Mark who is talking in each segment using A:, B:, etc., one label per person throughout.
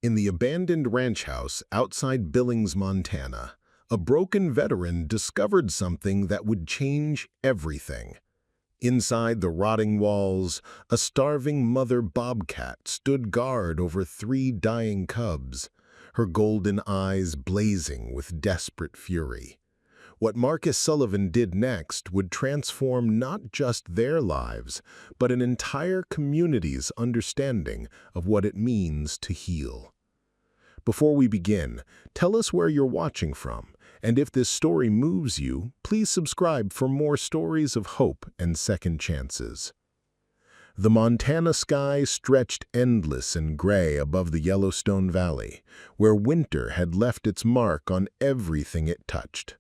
A: In the abandoned ranch house outside Billings, Montana, a broken veteran discovered something that would change everything. Inside the rotting walls, a starving mother bobcat stood guard over 3 dying cubs, her golden eyes blazing with desperate fury. What Marcus Sullivan did next would transform not just their lives, but an entire community's understanding of what it means to heal. Before we begin, tell us where you're watching from, and if this story moves you, please subscribe for more stories of hope and second chances. The Montana sky stretched endless and gray above the Yellowstone Valley, where winter had left its mark on everything it touched.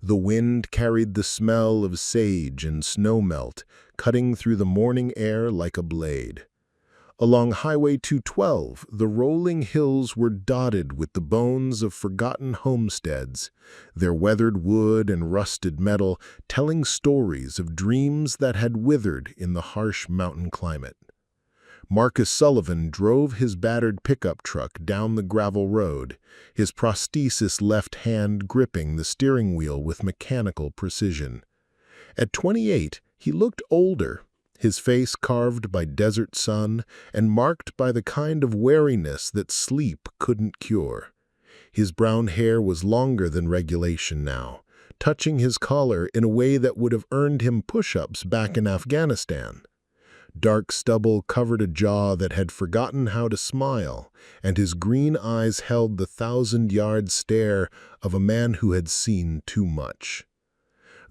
A: The wind carried the smell of sage and snowmelt, cutting through the morning air like a blade. Along Highway 212, the rolling hills were dotted with the bones of forgotten homesteads, their weathered wood and rusted metal telling stories of dreams that had withered in the harsh mountain climate. Marcus Sullivan drove his battered pickup truck down the gravel road, his prosthesis left hand gripping the steering wheel with mechanical precision. At 28, he looked older, his face carved by desert sun and marked by the kind of weariness that sleep couldn't cure. His brown hair was longer than regulation now, touching his collar in a way that would have earned him push-ups back in Afghanistan. Dark stubble covered a jaw that had forgotten how to smile, and his green eyes held the 1,000-yard stare of a man who had seen too much.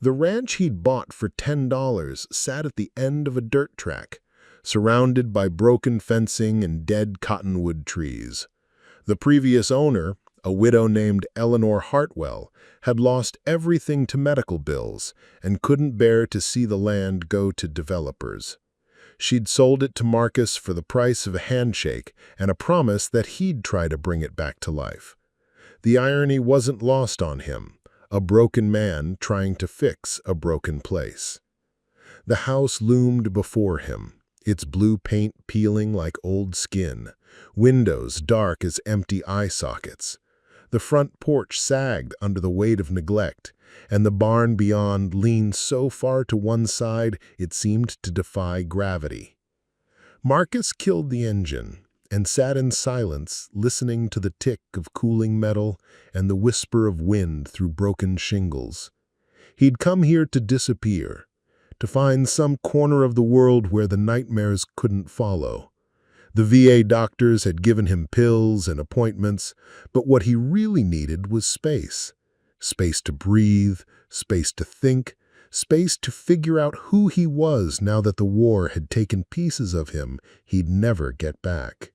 A: The ranch he'd bought for $10 sat at the end of a dirt track, surrounded by broken fencing and dead cottonwood trees. The previous owner, a widow named Eleanor Hartwell, had lost everything to medical bills and couldn't bear to see the land go to developers. She'd sold it to Marcus for the price of a handshake and a promise that he'd try to bring it back to life. The irony wasn't lost on him, a broken man trying to fix a broken place. The house loomed before him, its blue paint peeling like old skin, windows dark as empty eye sockets. The front porch sagged under the weight of neglect, and the barn beyond leaned so far to one side it seemed to defy gravity. Marcus killed the engine and sat in silence, listening to the tick of cooling metal and the whisper of wind through broken shingles. He'd come here to disappear, to find some corner of the world where the nightmares couldn't follow. The VA doctors had given him pills and appointments, but what he really needed was space. Space to breathe, space to think, space to figure out who he was now that the war had taken pieces of him he'd never get back.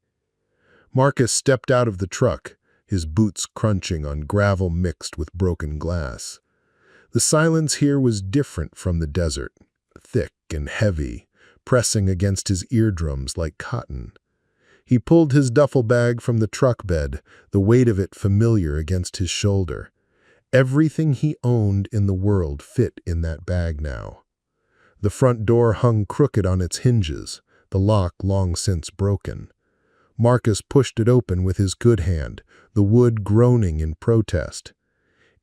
A: Marcus stepped out of the truck, his boots crunching on gravel mixed with broken glass. The silence here was different from the desert, thick and heavy, pressing against his eardrums like cotton. He pulled his duffel bag from the truck bed, the weight of it familiar against his shoulder. Everything he owned in the world fit in that bag now. The front door hung crooked on its hinges, the lock long since broken. Marcus pushed it open with his good hand, the wood groaning in protest.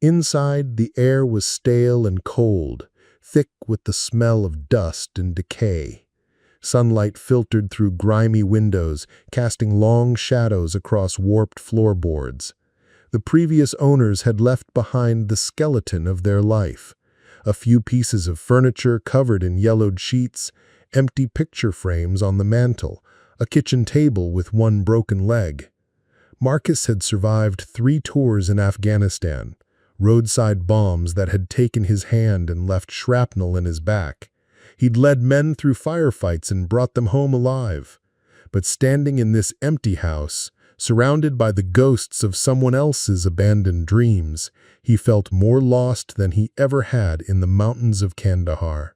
A: Inside, the air was stale and cold, thick with the smell of dust and decay. Sunlight filtered through grimy windows, casting long shadows across warped floorboards. The previous owners had left behind the skeleton of their life. A few pieces of furniture covered in yellowed sheets, empty picture frames on the mantel, a kitchen table with one broken leg. Marcus had survived 3 tours in Afghanistan, roadside bombs that had taken his hand and left shrapnel in his back. He'd led men through firefights and brought them home alive. But standing in this empty house, surrounded by the ghosts of someone else's abandoned dreams, he felt more lost than he ever had in the mountains of Kandahar.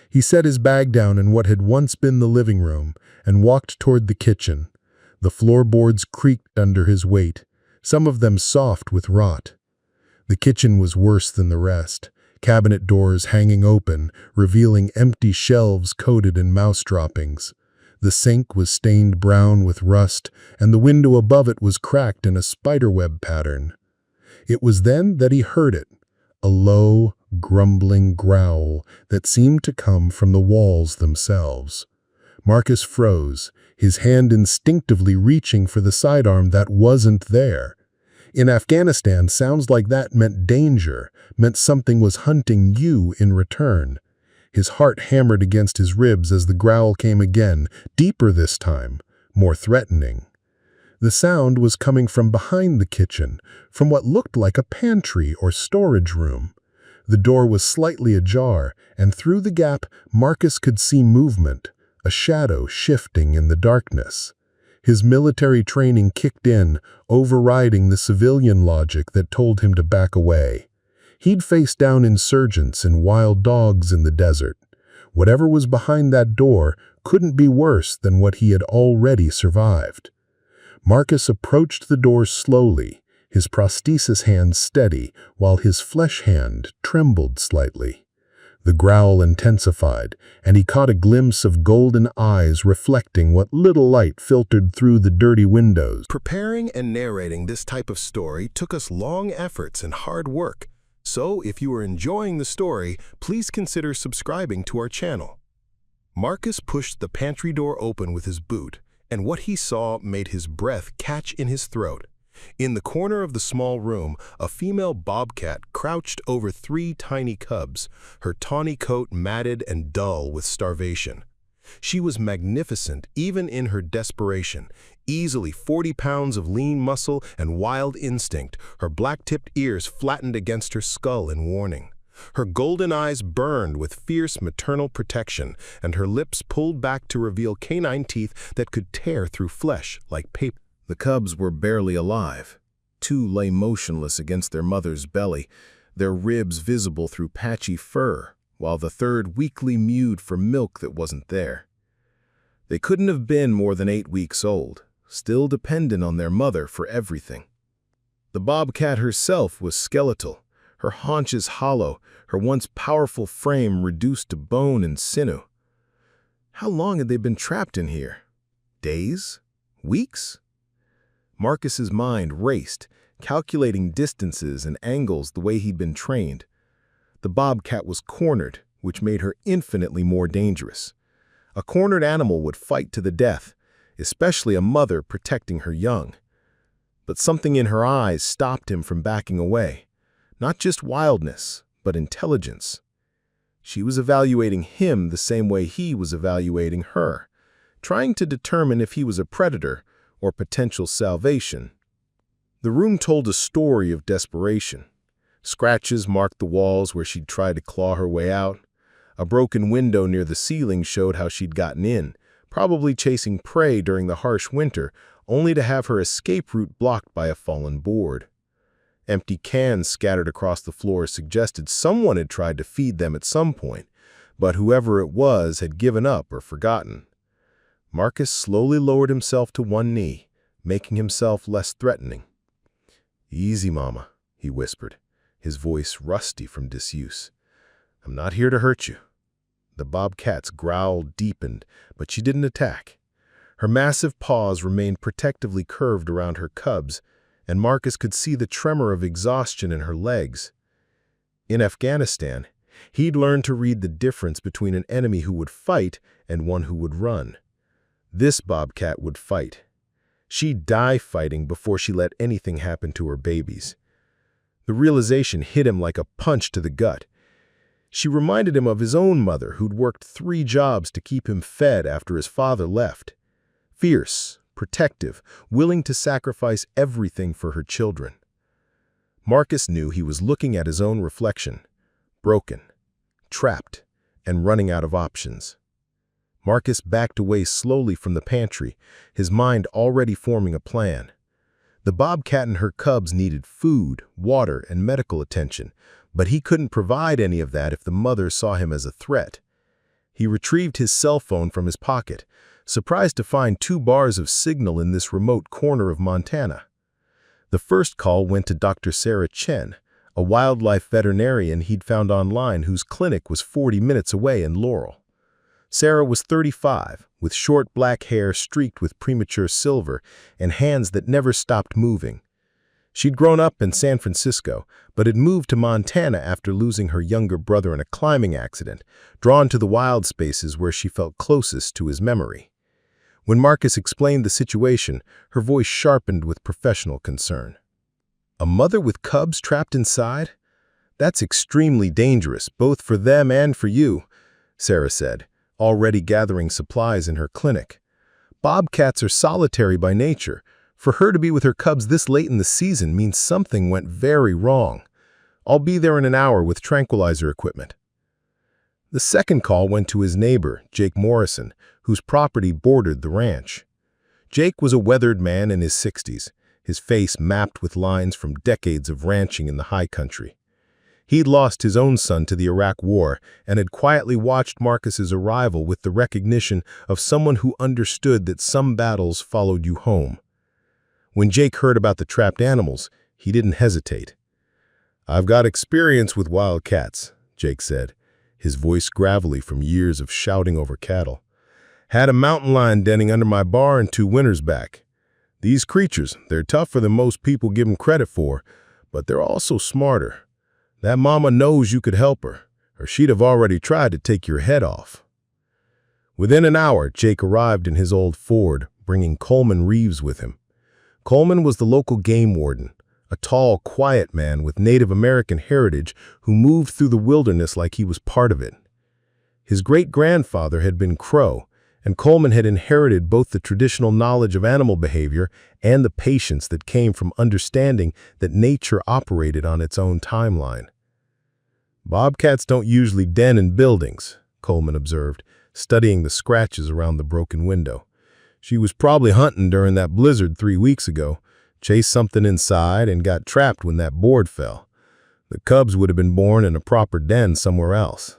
A: He set his bag down in what had once been the living room and walked toward the kitchen. The floorboards creaked under his weight, some of them soft with rot. The kitchen was worse than the rest, cabinet doors hanging open, revealing empty shelves coated in mouse droppings.
B: The sink was stained brown with rust, and the window above it was cracked in a spiderweb pattern. It was then that he heard it, a low, grumbling growl that seemed to come from the walls themselves. Marcus froze, his hand instinctively reaching for the sidearm that wasn't there. In Afghanistan, sounds like that meant danger, meant something was hunting you in return. His heart hammered against his ribs as the growl came again, deeper this time, more threatening. The sound was coming from behind the kitchen, from what looked like a pantry or storage room. The door was slightly ajar, and through the gap, Marcus could see movement, a shadow shifting in the darkness. His military training kicked in, overriding the civilian logic that told him to back away. He'd faced down insurgents and wild dogs in the desert. Whatever was behind that door couldn't be worse than what he had already survived. Marcus approached the door slowly, his prosthesis hand steady, while his flesh hand trembled slightly. The growl intensified, and he caught a glimpse of golden eyes reflecting what little light filtered through the dirty windows.
A: Preparing and narrating this type of story took us long efforts and hard work. So if you are enjoying the story, please consider subscribing to our channel. Marcus pushed the pantry door open with his boot, and what he saw made his breath catch in his throat. In the corner of the small room, a female bobcat crouched over 3 tiny cubs, her tawny coat matted and dull with starvation. She was magnificent even in her desperation, easily 40 pounds of lean muscle and wild instinct, her black-tipped ears flattened against her skull in warning. Her golden eyes burned with fierce maternal protection, and her lips pulled back to reveal canine teeth that could tear through flesh like paper. The cubs were barely alive. 2 lay motionless against their mother's belly, their ribs visible through patchy fur, while the third weakly mewed for milk that wasn't there. They couldn't have been more than 8 weeks old, still dependent on their mother for everything. The bobcat herself was skeletal, her haunches hollow, her once powerful frame reduced to bone and sinew. How long had they been trapped in here? Days? Weeks? Marcus's mind raced, calculating distances and angles the way he'd been trained. The bobcat was cornered, which made her infinitely more dangerous. A cornered animal would fight to the death, especially a mother protecting her young. But something in her eyes stopped him from backing away. Not just wildness, but intelligence. She was evaluating him the same way he was evaluating her, trying to determine if he was a predator or potential salvation. The room told a story of desperation. Scratches marked the walls where she'd tried to claw her way out. A broken window near the ceiling showed how she'd gotten in, probably chasing prey during the harsh winter, only to have her escape route blocked by a fallen board. Empty cans scattered across the floor suggested someone had tried to feed them at some point, but whoever it was had given up or forgotten. Marcus slowly lowered himself to one knee, making himself less threatening. "Easy, Mama," he whispered, his voice rusty from disuse. "I'm not here to hurt you." The bobcat's growl deepened, but she didn't attack. Her massive paws remained protectively curved around her cubs, and Marcus could see the tremor of exhaustion in her legs. In Afghanistan, he'd learned to read the difference between an enemy who would fight and one who would run. This bobcat would fight. She'd die fighting before she let anything happen to her babies. The realization hit him like a punch to the gut. She reminded him of his own mother, who'd worked 3 jobs to keep him fed after his father left. Fierce, protective, willing to sacrifice everything for her children. Marcus knew he was looking at his own reflection, broken, trapped, and running out of options. Marcus backed away slowly from the pantry, his mind already forming a plan. The bobcat and her cubs needed food, water, and medical attention, but he couldn't provide any of that if the mother saw him as a threat. He retrieved his cell phone from his pocket, surprised to find 2 bars of signal in this remote corner of Montana. The first call went to Dr. Sarah Chen, a wildlife veterinarian he'd found online whose clinic was 40 minutes away in Laurel. Sarah was 35, with short black hair streaked with premature silver and hands that never stopped moving. She'd grown up in San Francisco, but had moved to Montana after losing her younger brother in a climbing accident, drawn to the wild spaces where she felt closest to his memory. When Marcus explained the situation, her voice sharpened with professional concern. A mother with cubs trapped inside? That's extremely dangerous, both for them and for you, Sarah said, already gathering supplies in her clinic. Bobcats are solitary by nature. For her to be with her cubs this late in the season means something went very wrong. I'll be there in an hour with tranquilizer equipment. The second call went to his neighbor, Jake Morrison, whose property bordered the ranch. Jake was a weathered man in his 60s, his face mapped with lines from decades of ranching in the high country. He'd lost his own son to the Iraq War and had quietly watched Marcus's arrival with the recognition of someone who understood that some battles followed you home. When Jake heard about the trapped animals, he didn't hesitate. "I've got experience with wild cats," Jake said, his voice gravelly from years of shouting over cattle. "Had a mountain lion denning under my barn 2 winters back. These creatures, they're tougher than most people give them credit for, but they're also smarter. That mama knows you could help her, or she'd have already tried to take your head off." Within an hour, Jake arrived in his old Ford, bringing Coleman Reeves with him. Coleman was the local game warden, a tall, quiet man with Native American heritage who moved through the wilderness like he was part of it. His great-grandfather had been Crow, and Coleman had inherited both the traditional knowledge of animal behavior and the patience that came from understanding that nature operated on its own timeline. "Bobcats don't usually den in buildings," Coleman observed, studying the scratches around the broken window. "She was probably hunting during that blizzard 3 weeks ago, chased something inside, and got trapped when that board fell. The cubs would have been born in a proper den somewhere else."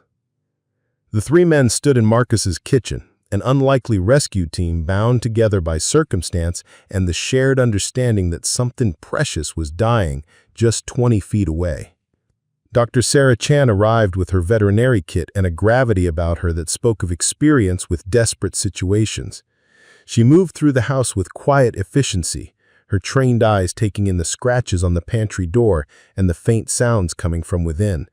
A: The 3 men stood in Marcus's kitchen, an unlikely rescue team bound together by circumstance and the shared understanding that something precious was dying just 20 feet away. Dr. Sarah Chen arrived with her veterinary kit and a gravity about her that spoke of experience with desperate situations. She moved through the house with quiet efficiency, her trained eyes taking in the scratches on the pantry door and the faint sounds coming from within.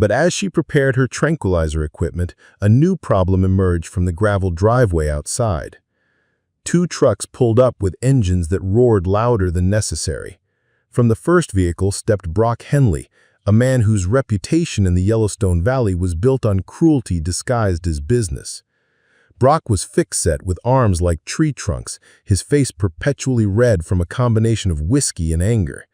A: But as she prepared her tranquilizer equipment, a new problem emerged from the gravel driveway outside. 2 trucks pulled up with engines that roared louder than necessary. From the first vehicle stepped Brock Henley, a man whose reputation in the Yellowstone Valley was built on cruelty disguised as business. Brock was thick-set with arms like tree trunks, his face perpetually red from a combination of whiskey and anger.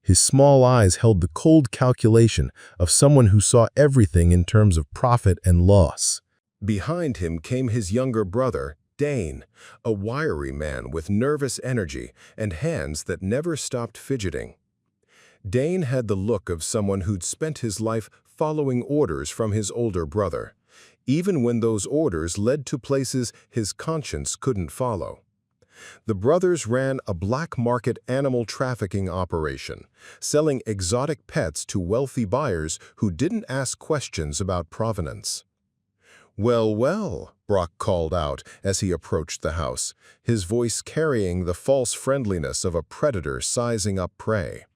A: His small eyes held the cold calculation of someone who saw everything in terms of profit and loss. Behind him came his younger brother, Dane, a wiry man with nervous energy and hands that never stopped fidgeting. Dane had the look of someone who'd spent his life following orders from his older brother, even when those orders led to places his conscience couldn't follow. The brothers ran a black market animal trafficking operation, selling exotic pets to wealthy buyers who didn't ask questions about provenance. "Well, well," Brock called out as he approached the house, his voice carrying the false friendliness of a predator sizing up prey.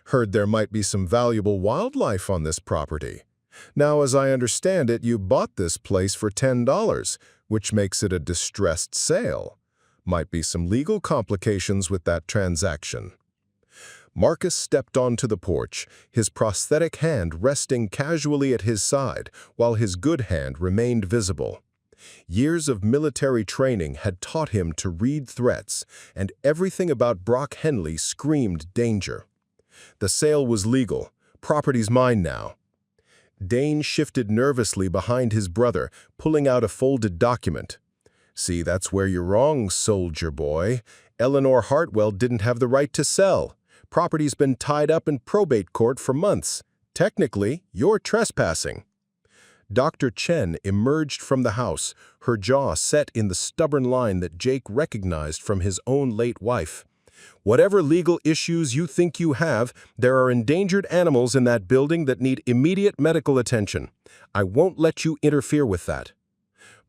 A: "Heard there might be some valuable wildlife on this property. Now, as I understand it, you bought this place for $10, which makes it a distressed sale. Might be some legal complications with that transaction." Marcus stepped onto the porch, his prosthetic hand resting casually at his side, while his good hand remained visible. Years of military training had taught him to read threats, and everything about Brock Henley screamed danger. The sale was legal. Property's mine now. Dane shifted nervously behind his brother, pulling out a folded document. "See, that's where you're wrong, soldier boy. Eleanor Hartwell didn't have the right to sell. Property's been tied up in probate court for months. Technically, you're trespassing." Dr. Chen emerged from the house, her jaw set in the stubborn line that Jake recognized from his own late wife. "Whatever legal issues you think you have, there are endangered animals in that building that need immediate medical attention. I won't let you interfere with that."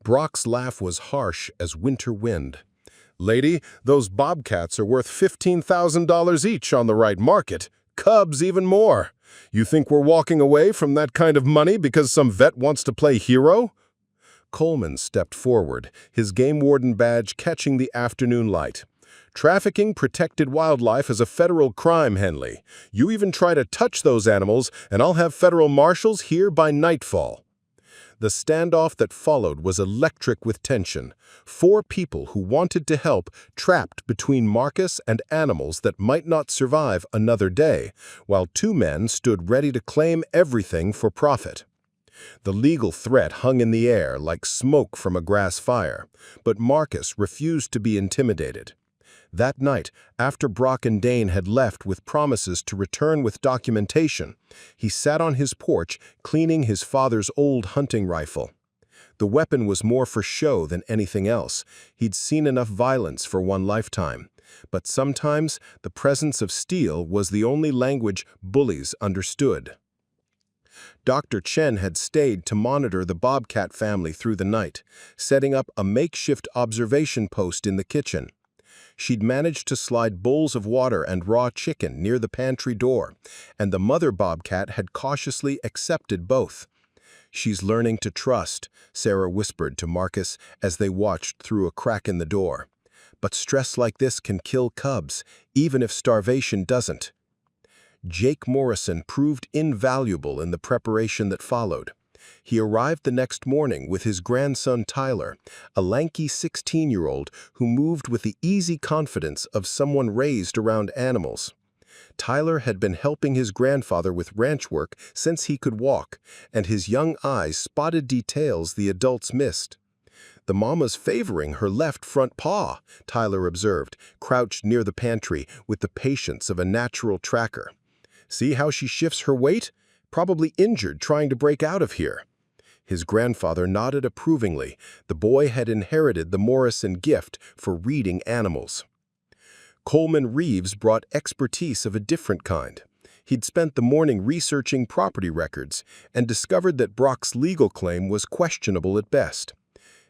A: Brock's laugh was harsh as winter wind. "Lady, those bobcats are worth $15,000 each on the right market. Cubs even more. You think we're walking away from that kind of money because some vet wants to play hero?" Coleman stepped forward, his game warden badge catching the afternoon light. "Trafficking protected wildlife is a federal crime, Henley. You even try to touch those animals, and I'll have federal marshals here by nightfall." The standoff that followed was electric with tension. 4 people who wanted to help trapped between Marcus and animals that might not survive another day, while 2 men stood ready to claim everything for profit. The legal threat hung in the air like smoke from a grass fire, but Marcus refused to be intimidated. That night, after Brock and Dane had left with promises to return with documentation, he sat on his porch cleaning his father's old hunting rifle. The weapon was more for show than anything else. He'd seen enough violence for one lifetime. But sometimes the presence of steel was the only language bullies understood. Dr. Chen had stayed to monitor the Bobcat family through the night, setting up a makeshift observation post in the kitchen. She'd managed to slide bowls of water and raw chicken near the pantry door, and the mother bobcat had cautiously accepted both. "She's learning to trust," Sarah whispered to Marcus as they watched through a crack in the door. "But stress like this can kill cubs, even if starvation doesn't." Jake Morrison proved invaluable in the preparation that followed. He arrived the next morning with his grandson Tyler, a lanky 16-year-old who moved with the easy confidence of someone raised around animals. Tyler had been helping his grandfather with ranch work since he could walk, and his young eyes spotted details the adults missed. "The mama's favoring her left front paw," Tyler observed, crouched near the pantry with the patience of a natural tracker. "See how she shifts her weight? Probably injured trying to break out of here." His grandfather nodded approvingly. The boy had inherited the Morrison gift for reading animals. Coleman Reeves brought expertise of a different kind. He'd spent the morning researching property records and discovered that Brock's legal claim was questionable at best.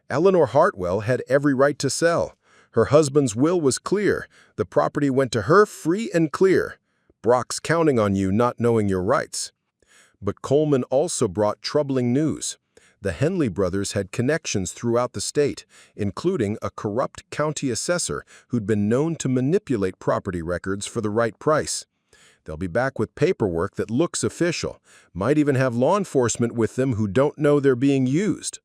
A: Eleanor Hartwell had every right to sell. Her husband's will was clear. The property went to her free and clear. Brock's counting on you not knowing your rights. But Coleman also brought troubling news. The Henley brothers had connections throughout the state, including a corrupt county assessor who'd been known to manipulate property records for the right price. They'll be back with paperwork that looks official, might even have law enforcement with them who don't know they're being used.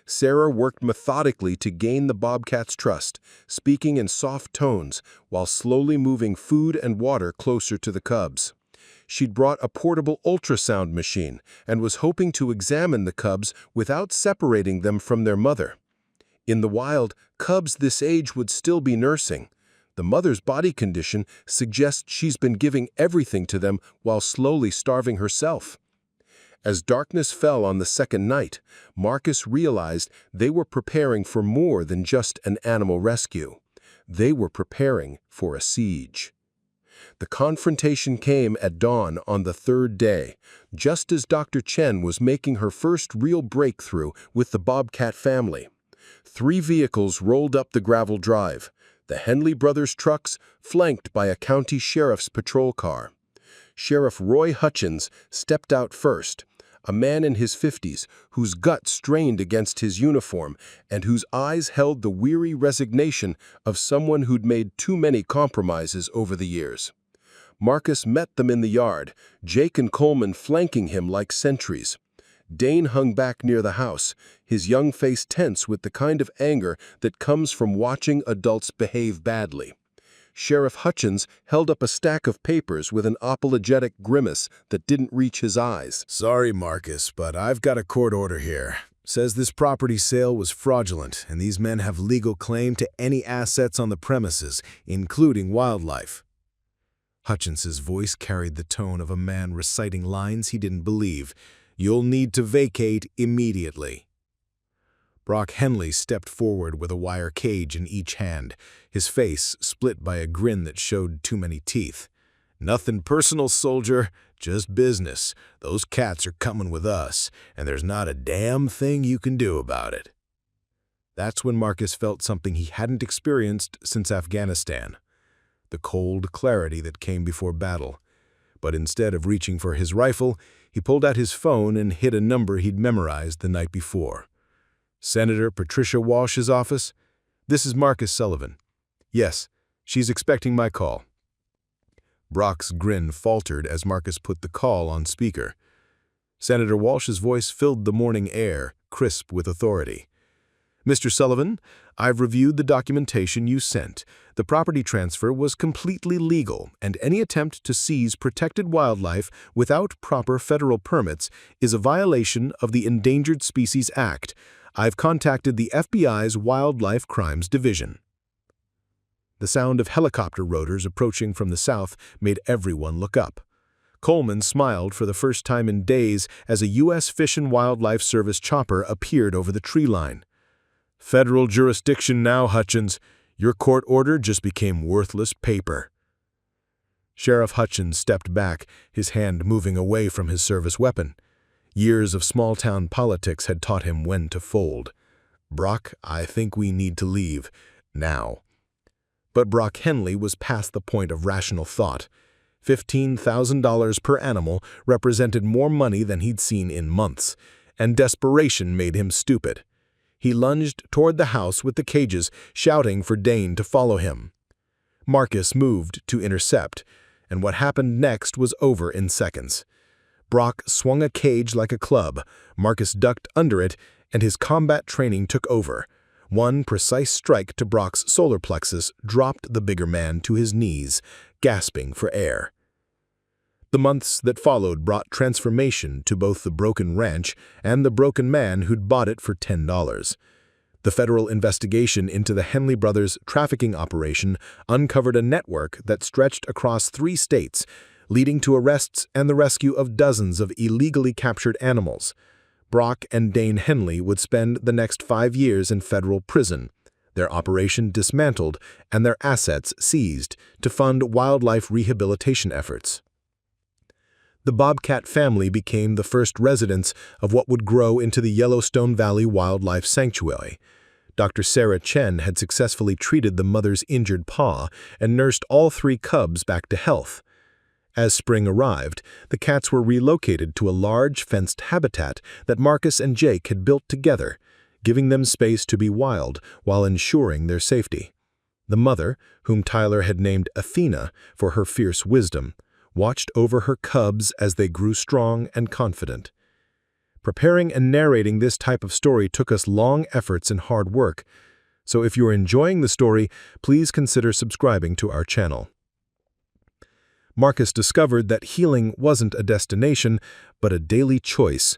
A: Sarah worked methodically to gain the Bobcat's trust, speaking in soft tones while slowly moving food and water closer to the cubs. She'd brought a portable ultrasound machine and was hoping to examine the cubs without separating them from their mother. In the wild, cubs this age would still be nursing. The mother's body condition suggests she's been giving everything to them while slowly starving herself. As darkness fell on the second night, Marcus realized they were preparing for more than just an animal rescue. They were preparing for a siege. The confrontation came at dawn on the 3rd day, just as Dr. Chen was making her first real breakthrough with the Bobcat family. 3 vehicles rolled up the gravel drive, the Henley brothers' trucks flanked by a county sheriff's patrol car. Sheriff Roy Hutchins stepped out first, a man in his 50s whose gut strained against his uniform and whose eyes held the weary resignation of someone who'd made too many compromises over the years. Marcus met them in the yard, Jake and Coleman flanking him like sentries. Dane hung back near the house, his young face tense with the kind of anger that comes from watching adults behave badly. Sheriff Hutchins held up a stack of papers with an apologetic grimace that didn't reach his eyes.
C: "Sorry, Marcus, but I've got a court order here. Says this property sale was fraudulent, and these men have legal claim to any assets on the premises, including wildlife." Hutchins's voice carried the tone of a man reciting lines he didn't believe. "You'll need to vacate immediately." Brock Henley stepped forward with a wire cage in each hand, his face split by a grin that showed too many teeth. "Nothing personal, soldier, just business. Those cats are coming with us, and there's not a damn thing you can do about it." That's when Marcus felt something he hadn't experienced since Afghanistan. The cold clarity that came before battle. But instead of reaching for his rifle, he pulled out his phone and hit a number he'd memorized the night before. Senator Patricia Walsh's office? This is Marcus Sullivan. Yes, she's expecting my call. Brock's grin faltered as Marcus put the call on speaker. Senator Walsh's voice filled the morning air, crisp with authority. Mr. Sullivan, I've reviewed the documentation you sent. The property transfer was completely legal, and any attempt to seize protected wildlife without proper federal permits is a violation of the Endangered Species Act. I've contacted the FBI's Wildlife Crimes Division. The sound of helicopter rotors approaching from the south made everyone look up. Coleman smiled for the first time in days as a U.S. Fish and Wildlife Service chopper appeared over the tree line. Federal jurisdiction now, Hutchins. Your court order just became worthless paper. Sheriff Hutchins stepped back, his hand moving away from his service weapon. Years of small-town politics had taught him when to fold. Brock, I think we need to leave. Now. But Brock Henley was past the point of rational thought. $15,000 per animal represented more money than he'd seen in months, and desperation made him stupid. He lunged toward the house with the cages, shouting for Dane to follow him. Marcus moved to intercept, and what happened next was over in seconds. Brock swung a cage like a club, Marcus ducked under it, and his combat training took over. One precise strike to Brock's solar plexus dropped the bigger man to his knees, gasping for air. The months that followed brought transformation to both the broken ranch and the broken man who'd bought it for $10. The federal investigation into the Henley brothers' trafficking operation uncovered a network that stretched across 3 states, leading to arrests and the rescue of dozens of illegally captured animals. Brock and Dane Henley would spend the next 5 years in federal prison, their operation dismantled and their assets seized to fund wildlife rehabilitation efforts. The Bobcat family became the first residents of what would grow into the Yellowstone Valley Wildlife Sanctuary. Dr. Sarah Chen had successfully treated the mother's injured paw and nursed all 3 cubs back to health. As spring arrived, the cats were relocated to a large fenced habitat that Marcus and Jake had built together, giving them space to be wild while ensuring their safety. The mother, whom Tyler had named Athena for her fierce wisdom, watched over her cubs as they grew strong and confident. Preparing and narrating this type of story took us long efforts and hard work, so if you're enjoying the story, please consider subscribing to our channel. Marcus discovered that healing wasn't a destination, but a daily choice.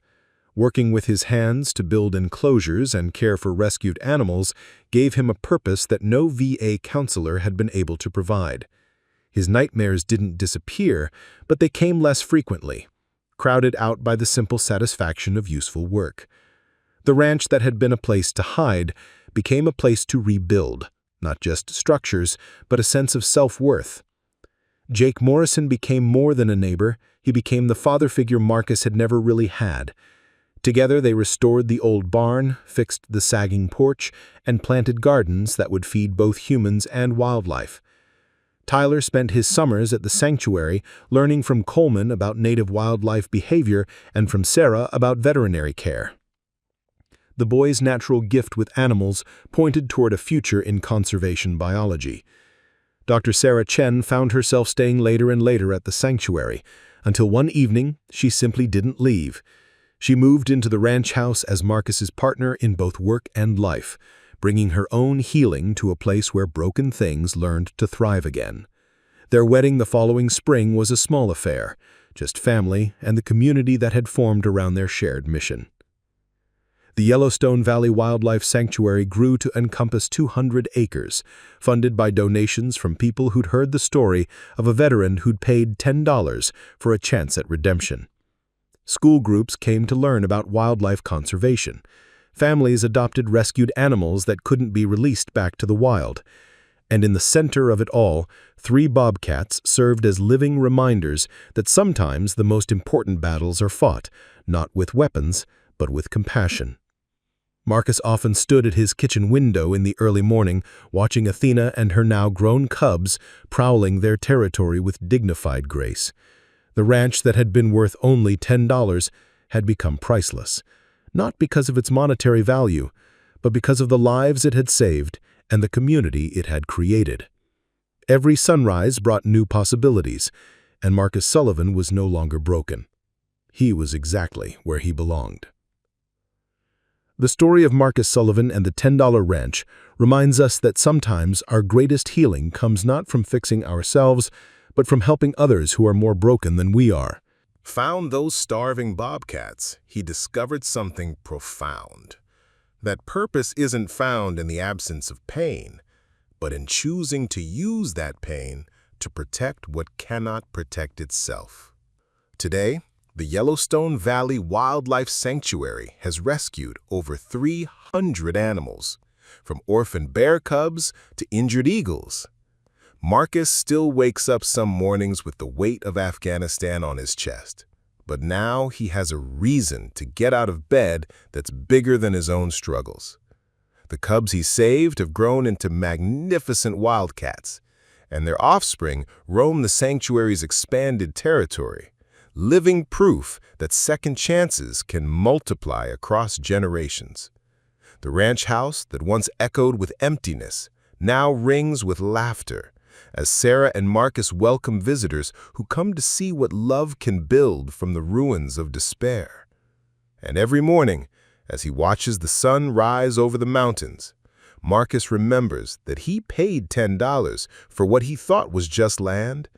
C: Working with his hands to build enclosures and care for rescued animals gave him a purpose that no VA counselor had been able to provide. His nightmares didn't disappear, but they came less frequently, crowded out by the simple satisfaction of useful work. The ranch that had been a place to hide became a place to rebuild, not just structures, but a sense of self-worth. Jake Morrison became more than a neighbor. He became the father figure Marcus had never really had. Together they restored the old barn, fixed the sagging porch, and planted gardens that would feed both humans and wildlife. Tyler spent his summers at the sanctuary learning from Coleman about native wildlife behavior and from Sarah about veterinary care. The boy's natural gift with animals pointed toward a future in conservation biology. Dr. Sarah Chen found herself staying later and later at the sanctuary, until one evening she simply didn't leave. She moved into the ranch house as Marcus's partner in both work and life, bringing her own healing to a place where broken things learned to thrive again. Their wedding the following spring was a small affair, just family and the community that had formed around their shared mission. The Yellowstone Valley Wildlife Sanctuary grew to encompass 200 acres, funded by donations from people who'd heard the story of a veteran who'd paid $10 for a chance at redemption. School groups came to learn about wildlife conservation. Families adopted rescued animals that couldn't be released back to the wild. And in the center of it all, 3 bobcats served as living reminders that sometimes the most important battles are fought, not with weapons, but with compassion. Marcus often stood at his kitchen window in the early morning, watching Athena and her now grown cubs prowling their territory with dignified grace. The ranch that had been worth only $10 had become priceless, not because of its monetary value, but because of the lives it had saved and the community it had created. Every sunrise brought new possibilities, and Marcus Sullivan was no longer broken. He was exactly where he belonged. The story of Marcus Sullivan and the $10 ranch reminds us that sometimes our greatest healing comes not from fixing ourselves, but from helping others who are more broken than we are.
A: Found those starving bobcats, he discovered something profound. That purpose isn't found in the absence of pain, but in choosing to use that pain to protect what cannot protect itself. Today, the Yellowstone Valley Wildlife Sanctuary has rescued over 300 animals, from orphan bear cubs to injured eagles. Marcus still wakes up some mornings with the weight of Afghanistan on his chest, but now he has a reason to get out of bed that's bigger than his own struggles. The cubs he saved have grown into magnificent wildcats, and their offspring roam the sanctuary's expanded territory, living proof that second chances can multiply across generations. The ranch house that once echoed with emptiness now rings with laughter, as Sarah and Marcus welcome visitors who come to see what love can build from the ruins of despair. And every morning, as he watches the sun rise over the mountains, Marcus remembers that he paid $10 for what he thought was just land,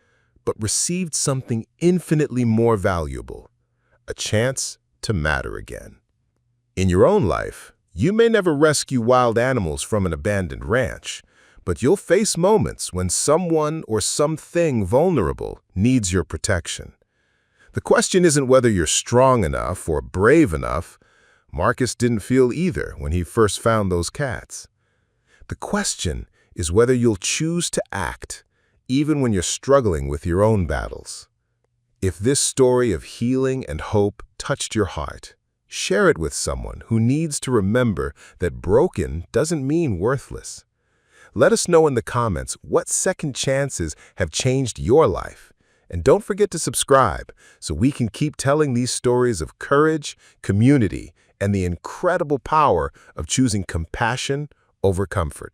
A: but received something infinitely more valuable, a chance to matter again. In your own life, you may never rescue wild animals from an abandoned ranch, but you'll face moments when someone or something vulnerable needs your protection. The question isn't whether you're strong enough or brave enough. Marcus didn't feel either when he first found those cats. The question is whether you'll choose to act, even when you're struggling with your own battles. If this story of healing and hope touched your heart, share it with someone who needs to remember that broken doesn't mean worthless. Let us know in the comments what second chances have changed your life. And don't forget to subscribe so we can keep telling these stories of courage, community, and the incredible power of choosing compassion over comfort.